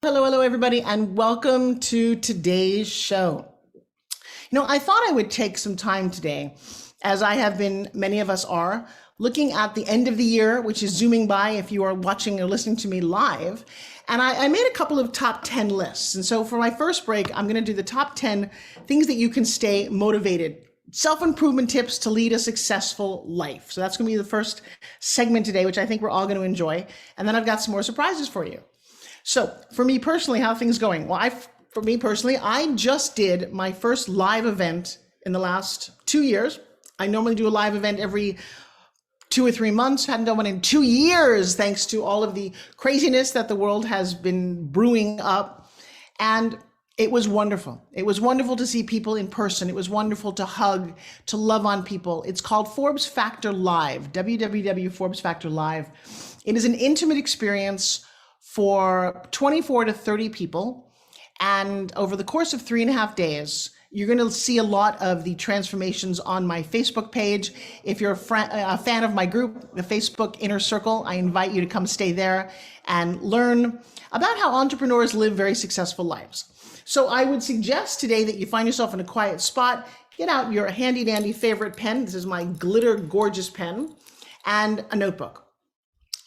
Hello, hello, everybody, and welcome to today's show. I thought I would take some time today, as I have been, many of us are, looking at the end of the year, which is zooming by if you are watching or listening to me live. And I made a couple of top 10 lists. And so for my first break, I'm going to do the top 10 things that you can stay motivated, self-improvement tips to lead a successful life. So that's going to be the first segment today, which I think we're all going to enjoy. And then I've got some more surprises for you. So for me personally, how are things going? Well, I just did my first live event in the last 2 years. I normally do a live event every 2 or 3 months. Hadn't done one in 2 years, thanks to all of the craziness that the world has been brewing up. And it was wonderful. It was wonderful to see people in person. It was wonderful to hug, to love on people. It's called Forbes Factor Live, www.Forbes Factor Live. It is an intimate experience for 24 to 30 people. And over the course of 3.5 days, you're going to see a lot of the transformations on my Facebook page. If you're a fan of my group, the Facebook Inner Circle, I invite you to come stay there and learn about how entrepreneurs live very successful lives. So I would suggest today that you find yourself in a quiet spot, get out your handy dandy favorite pen. This is my glitter gorgeous pen, and a notebook.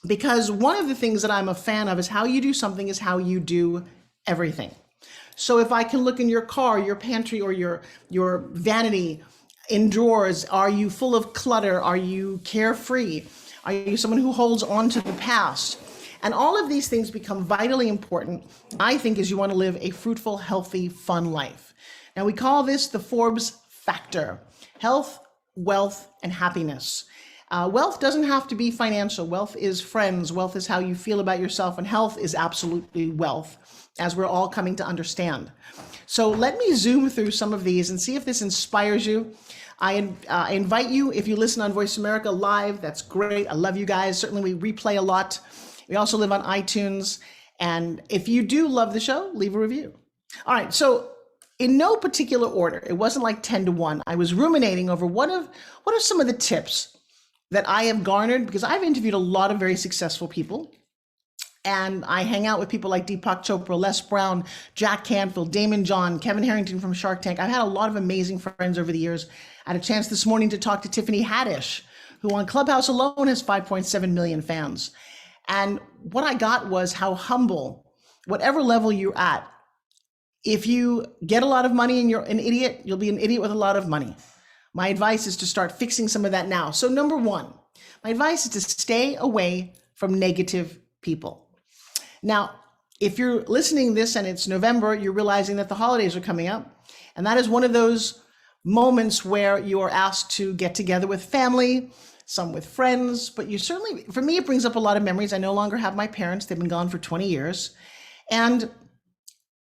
Because one of the things that I'm a fan of is how you do something is how you do everything. So if I can look in your car, your pantry, or your vanity, in drawers, are you full of clutter? Are you carefree? Are you someone who holds on to the past? And all of these things become vitally important, I think, as you want to live a fruitful, healthy, fun life. Now, we call this the Forbes Factor: health, wealth, and happiness. Wealth doesn't have to be financial. Wealth is friends. Wealth is how you feel about yourself. And health is absolutely wealth, as we're all coming to understand. So let me zoom through some of these and see if this inspires you. I invite you, if you listen on Voice America Live, that's great. I love you guys. Certainly we replay a lot. We also live on iTunes. And if you do love the show, leave a review. All right. So in no particular order, it wasn't like 10 to 1. I was ruminating over what are some of the tips that I have garnered, because I've interviewed a lot of very successful people. And I hang out with people like Deepak Chopra, Les Brown, Jack Canfield, Damon John, Kevin Harrington from Shark Tank. I've had a lot of amazing friends over the years. I had a chance this morning to talk to Tiffany Haddish, who on Clubhouse alone has 5.7 million fans. And what I got was how humble, whatever level you're at, if you get a lot of money and you're an idiot, you'll be an idiot with a lot of money. My advice is to start fixing some of that now. So number one, my advice is to stay away from negative people. Now, if you're listening this and it's November, you're realizing that the holidays are coming up. And that is one of those moments where you are asked to get together with family, some with friends, but you certainly, for me, it brings up a lot of memories. I no longer have my parents. They've been gone for 20 years. And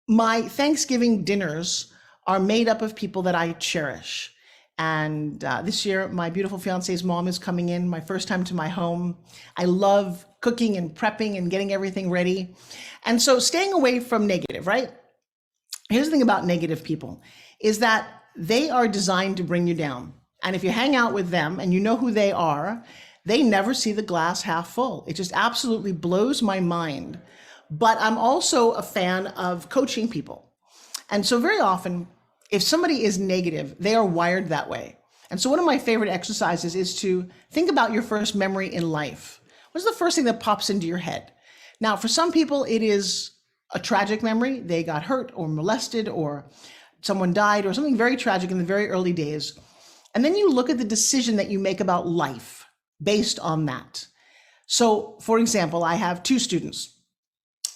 my Thanksgiving dinners are made up of people that I cherish. And this year, my beautiful fiance's mom is coming in, my first time to my home. I love cooking and prepping and getting everything ready. And so staying away from negative, right? Here's the thing about negative people is that they are designed to bring you down. And if you hang out with them and you know who they are, they never see the glass half full. It just absolutely blows my mind. But I'm also a fan of coaching people. And so very often, if somebody is negative, they are wired that way. And so one of my favorite exercises is to think about your first memory in life. What's the first thing that pops into your head? Now, for some people, it is a tragic memory. They got hurt or molested or someone died or something very tragic in the very early days. And then you look at the decision that you make about life based on that. So, for example, I have 2 students,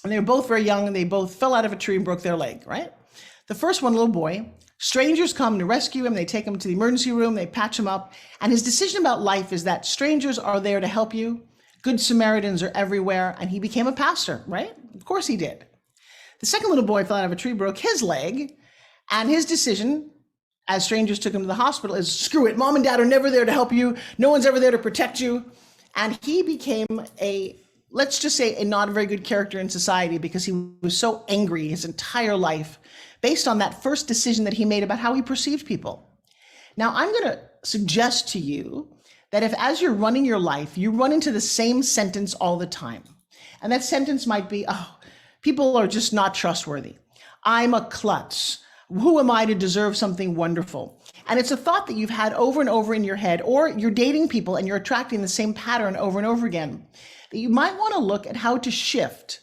and they were both very young, and they both fell out of a tree and broke their leg, right? The first one, little boy, strangers come to rescue him. They take him to the emergency room. They patch him up. And his decision about life is that strangers are there to help you. Good Samaritans are everywhere. And he became a pastor, right? Of course he did. The second little boy fell out of a tree, broke his leg. And his decision, as strangers took him to the hospital, is screw it. Mom and dad are never there to help you. No one's ever there to protect you. And he became let's just say, a not very good character in society because he was so angry his entire life based on that first decision that he made about how he perceived people. Now, I'm going to suggest to you that if, as you're running your life, you run into the same sentence all the time, and that sentence might be, oh, People are just not trustworthy. I'm a klutz. Who am I to deserve something wonderful? And it's a thought that you've had over and over in your head, or you're dating people and you're attracting the same pattern over and over again. That you might want to look at how to shift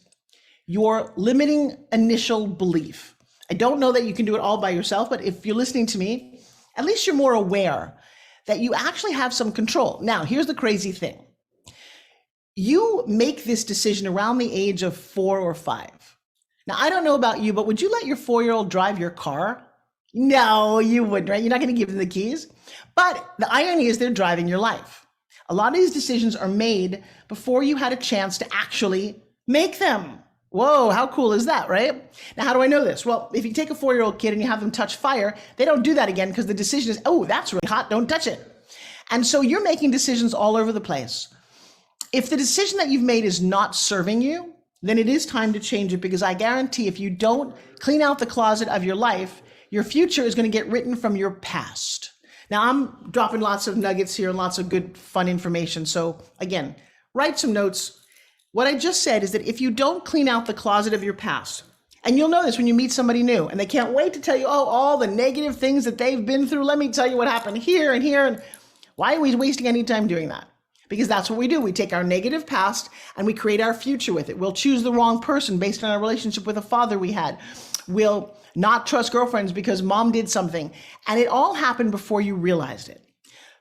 your limiting initial belief. I don't know that you can do it all by yourself, but if you're listening to me, at least you're more aware that you actually have some control. Now, here's the crazy thing. You make this decision around the age of 4 or 5. Now, I don't know about you, but would you let your 4-year-old drive your car? No, you wouldn't, right? You're not going to give them the keys. But the irony is they're driving your life. A lot of these decisions are made before you had a chance to actually make them. Whoa, how cool is that, right? Now, how do I know this? Well, if you take a 4-year-old kid and you have them touch fire, they don't do that again because the decision is, oh, that's really hot, don't touch it. And so you're making decisions all over the place. If the decision that you've made is not serving you, then it is time to change it, because I guarantee if you don't clean out the closet of your life, your future is going to get written from your past. Now, I'm dropping lots of nuggets here and lots of good, fun information. So again, write some notes. What I just said is that if you don't clean out the closet of your past, and you'll know this when you meet somebody new and they can't wait to tell you, oh, all the negative things that they've been through. Let me tell you what happened here and here. And why are we wasting any time doing that? Because that's what we do. We take our negative past and we create our future with it. We'll choose the wrong person based on our relationship with a father we had. We'll not trust girlfriends because mom did something. And it all happened before you realized it.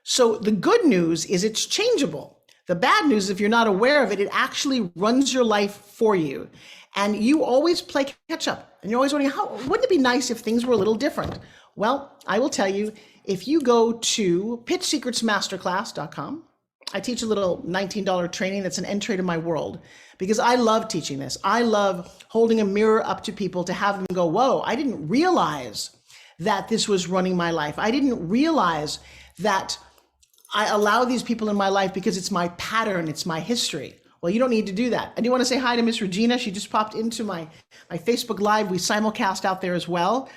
So the good news is it's changeable. The bad news is if you're not aware of it, it actually runs your life for you. And you always play catch up. And you're always wondering, wouldn't it be nice if things were a little different? Well, I will tell you, if you go to pitchsecretsmasterclass.com, I teach a little $19 training that's an entry to my world, because I love teaching this. I love holding a mirror up to people to have them go, whoa, I didn't realize that this was running my life. I didn't realize that I allow these people in my life because it's my pattern, it's my history. Well, you don't need to do that. I do want to say hi to Miss Regina. She just popped into my Facebook Live. We simulcast out there as well.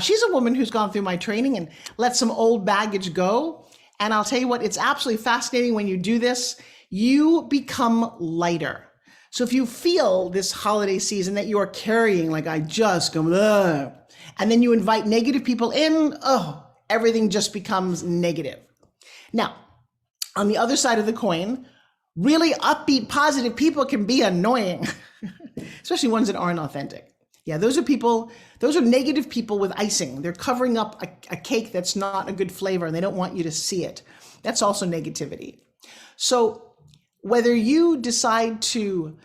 She's a woman who's gone through my training and let some old baggage go. And I'll tell you what, it's absolutely fascinating when you do this. You become lighter. So if you feel this holiday season that you are carrying, like I just go, ugh, and then you invite negative people in, oh, everything just becomes negative. Now, on the other side of the coin, really upbeat, positive people can be annoying, especially ones that aren't authentic. Yeah, those are negative people with icing. They're covering up a cake that's not a good flavor and they don't want you to see it. That's also negativity. So whether you decide to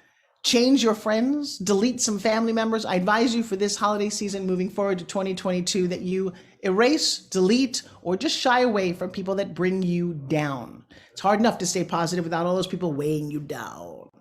change your friends, delete some family members, I advise you for this holiday season moving forward to 2022 that you erase, delete, or just shy away from people that bring you down. It's hard enough to stay positive without all those people weighing you down.